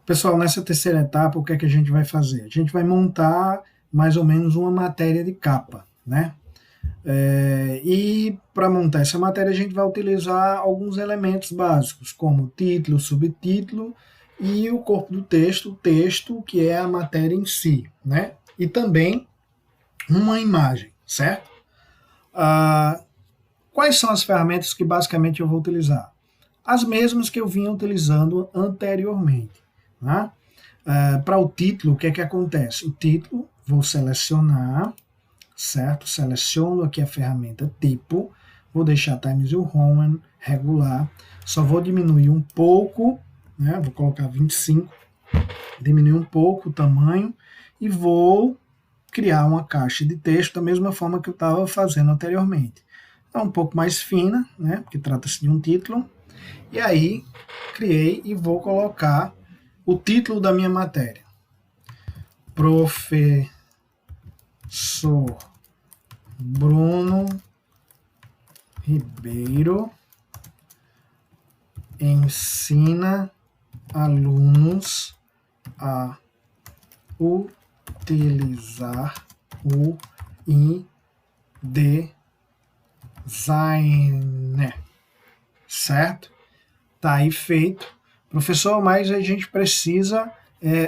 Pessoal, nessa terceira etapa, o que é que a gente vai fazer? A gente vai montar mais ou menos uma matéria de capa, né? E para montar essa matéria, a gente vai utilizar alguns elementos básicos, como título, subtítulo e o corpo do texto, o texto que é a matéria em si, né? E também uma imagem, certo? Quais são as ferramentas que basicamente eu vou utilizar? As mesmas que eu vinha utilizando anteriormente, né? Para o título, o que é que acontece? O título, vou selecionar, certo? Seleciono aqui a ferramenta tipo, vou deixar Times New Roman, regular, só vou diminuir um pouco, né? Vou colocar 25, diminuir um pouco o tamanho e vou criar uma caixa de texto da mesma forma que eu estava fazendo anteriormente. É um pouco mais fina, né? Porque trata-se de um título. E aí, criei e vou colocar o título da minha matéria. Professor Bruno Ribeiro ensina alunos a utilizar o InDesign, certo? Tá aí feito. Professor, mas a gente precisa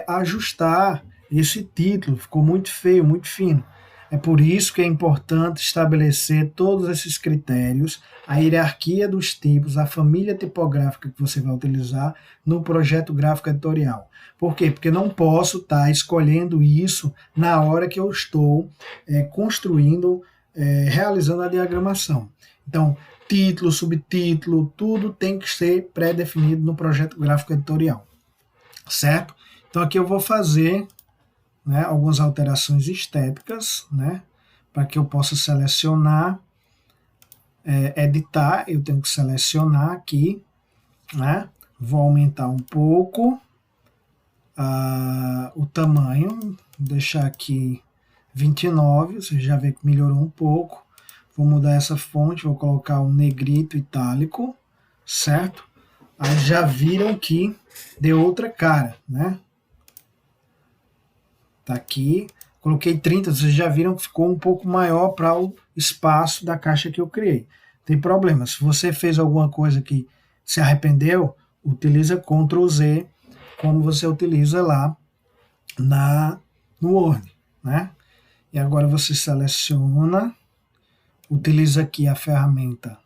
ajustar esse título, ficou muito feio, muito fino. É por isso que é importante estabelecer todos esses critérios, a hierarquia dos tipos, a família tipográfica que você vai utilizar no projeto gráfico editorial. Por quê? Porque não posso estar escolhendo isso na hora que eu estou construindo, realizando a diagramação. Então, título, subtítulo, tudo tem que ser pré-definido no projeto gráfico editorial, certo? Então aqui eu vou fazer, né, algumas alterações estéticas, né, para que eu possa selecionar, editar, eu tenho que selecionar aqui, né, vou aumentar um pouco o tamanho, deixar aqui 29, você já vê que melhorou um pouco. Vou mudar essa fonte, vou colocar um negrito itálico, certo? Aí já viram que deu outra cara, né? Tá aqui, coloquei 30, vocês já viram que ficou um pouco maior para o espaço da caixa que eu criei. Tem problema, se você fez alguma coisa que se arrependeu, utiliza Ctrl Z, como você utiliza lá no Word, né? E agora você seleciona, utiliza aqui a ferramenta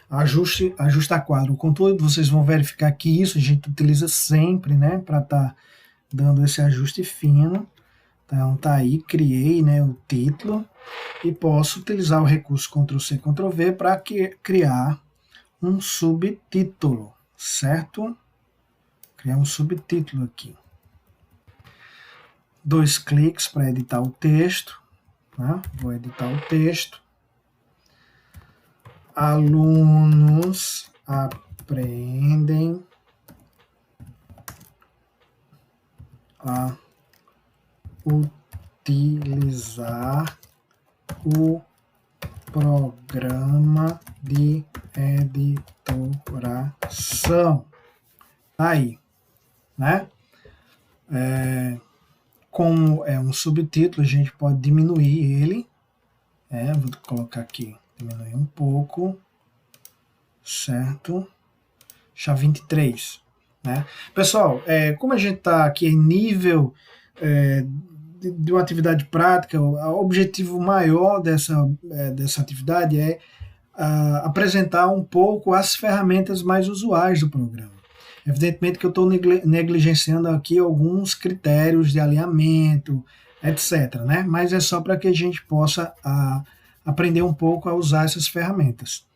ajusta quadro. Contudo, vocês vão verificar que isso a gente utiliza sempre, né, para estar dando esse ajuste fino. Então tá aí, criei, né, o título e posso utilizar o recurso Ctrl C, Ctrl V para criar um subtítulo, certo? Criar um subtítulo aqui. 2 cliques para editar o texto, né? Vou editar o texto. Alunos aprendem a utilizar o programa de editoração. Aí, né? Como é um subtítulo, a gente pode diminuir ele. Vou colocar aqui, diminuir um pouco, certo? Deixar 23, né? Pessoal, como a gente está aqui em nível de uma atividade prática, o objetivo maior dessa atividade é apresentar um pouco as ferramentas mais usuais do programa. Evidentemente que eu estou negligenciando aqui alguns critérios de alinhamento, etc., né? Mas é só para que a gente possa aprender um pouco a usar essas ferramentas.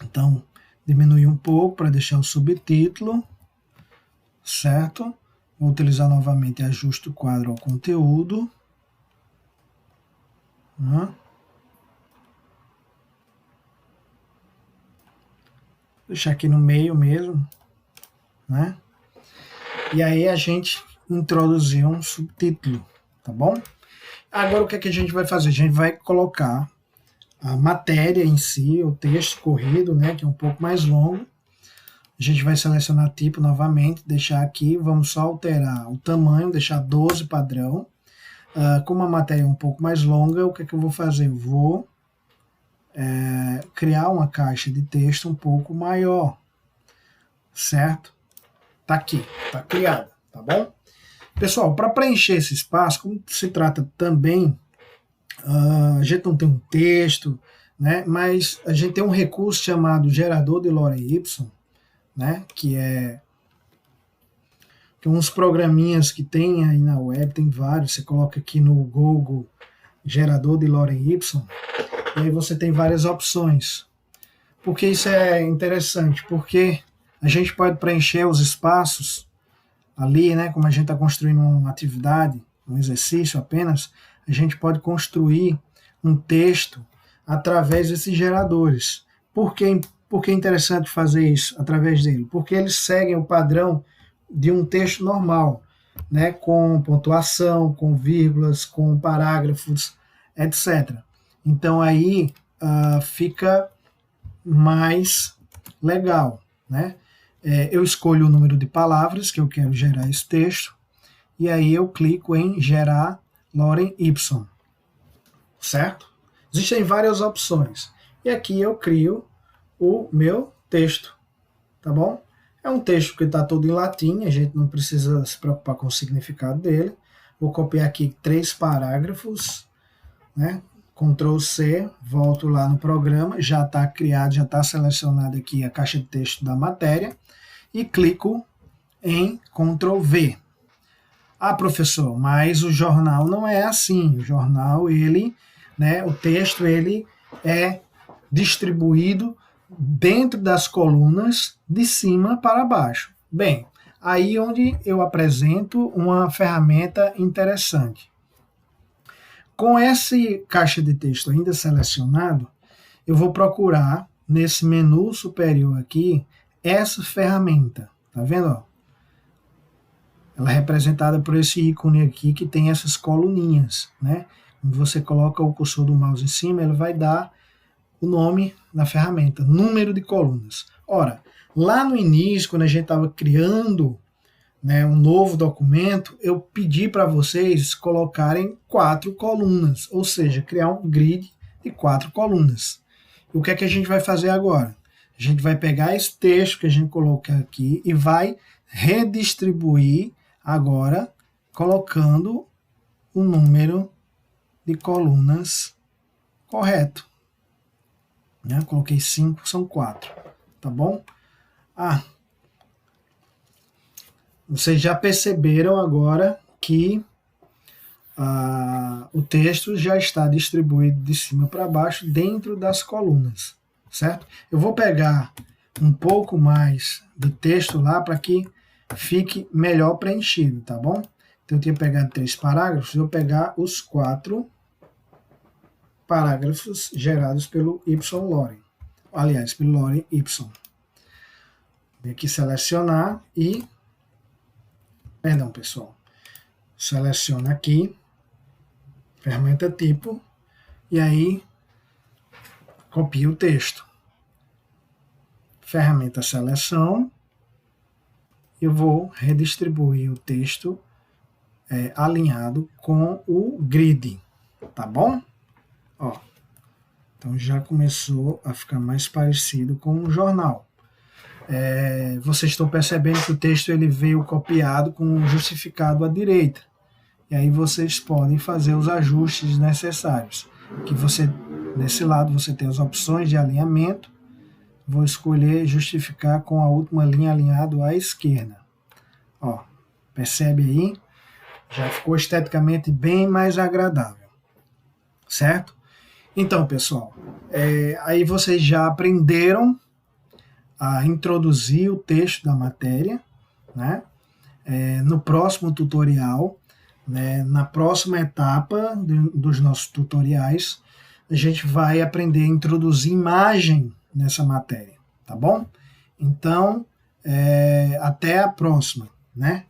Então, diminuir um pouco para deixar o subtítulo, certo? Vou utilizar novamente ajuste o quadro ao conteúdo. Né? Deixar aqui no meio mesmo. Né? E aí a gente introduziu um subtítulo, tá bom? Agora o que é que a gente vai fazer? A gente vai colocar a matéria em si, o texto corrido, né, que é um pouco mais longo. A gente vai selecionar tipo novamente, deixar aqui, vamos só alterar o tamanho, deixar 12 padrão. Como a matéria é um pouco mais longa, o que é que eu vou fazer? Eu vou criar uma caixa de texto um pouco maior, certo? Tá aqui, tá criada, tá bom? Pessoal, para preencher esse espaço, como se trata também, a gente não tem um texto, né, mas a gente tem um recurso chamado gerador de Lorem-Ipsum, né, que é uns programinhas que tem aí na web, tem vários, você coloca aqui no Google gerador de Lorem-Ipsum, e aí você tem várias opções. Por que isso é interessante? Porque a gente pode preencher os espaços ali, né, como a gente está construindo uma atividade, um exercício apenas, a gente pode construir um texto através desses geradores. Por que é interessante fazer isso através dele? Porque eles seguem o padrão de um texto normal, né, com pontuação, com vírgulas, com parágrafos, etc. Então aí fica mais legal, né? Eu escolho o número de palavras que eu quero gerar esse texto, e aí eu clico em gerar Lorem-Ipsum, certo? Existem várias opções, e aqui eu crio o meu texto, tá bom? É um texto que está todo em latim, a gente não precisa se preocupar com o significado dele. Vou copiar aqui 3 parágrafos, né? Ctrl C, volto lá no programa, já está criado, já está selecionado aqui a caixa de texto da matéria, e clico em Ctrl V. Professor, mas o jornal não é assim. O jornal, o texto, ele é distribuído dentro das colunas de cima para baixo. Bem, aí onde eu apresento uma ferramenta interessante. Com esse caixa de texto ainda selecionado, eu vou procurar nesse menu superior aqui essa ferramenta, tá vendo? Ó? Ela é representada por esse ícone aqui que tem essas coluninhas, né? Quando você coloca o cursor do mouse em cima, ele vai dar o nome da ferramenta, número de colunas. Ora, lá no início, quando a gente estava criando, né, um novo documento, eu pedi para vocês colocarem 4 colunas, ou seja, criar um grid de 4 colunas. E o que é que a gente vai fazer agora? A gente vai pegar esse texto que a gente coloca aqui e vai redistribuir agora, colocando o número de colunas correto. Né? Coloquei 5, são 4. Tá bom? Vocês já perceberam agora que o texto já está distribuído de cima para baixo dentro das colunas, certo? Eu vou pegar um pouco mais de texto lá para que fique melhor preenchido, tá bom? Então eu tinha pegado 3 parágrafos, eu vou pegar os 4 parágrafos gerados pelo Lorem. Aliás, pelo Lorem-Ipsum. Vou aqui selecionar e... Perdão, pessoal. Seleciona aqui, ferramenta tipo, e aí copia o texto. Ferramenta seleção, eu vou redistribuir o texto alinhado com o grid, tá bom? Ó, então já começou a ficar mais parecido com um jornal. Vocês estão percebendo que o texto ele veio copiado com um justificado à direita. E aí vocês podem fazer os ajustes necessários. Que nesse lado você tem as opções de alinhamento. Vou escolher justificar com a última linha alinhado à esquerda. Ó, percebe aí? Já ficou esteticamente bem mais agradável. Certo? Então, pessoal, aí vocês já aprenderam a introduzir o texto da matéria, né? No próximo tutorial, né, na próxima etapa dos nossos tutoriais, a gente vai aprender a introduzir imagem nessa matéria, tá bom? Então, até a próxima, né?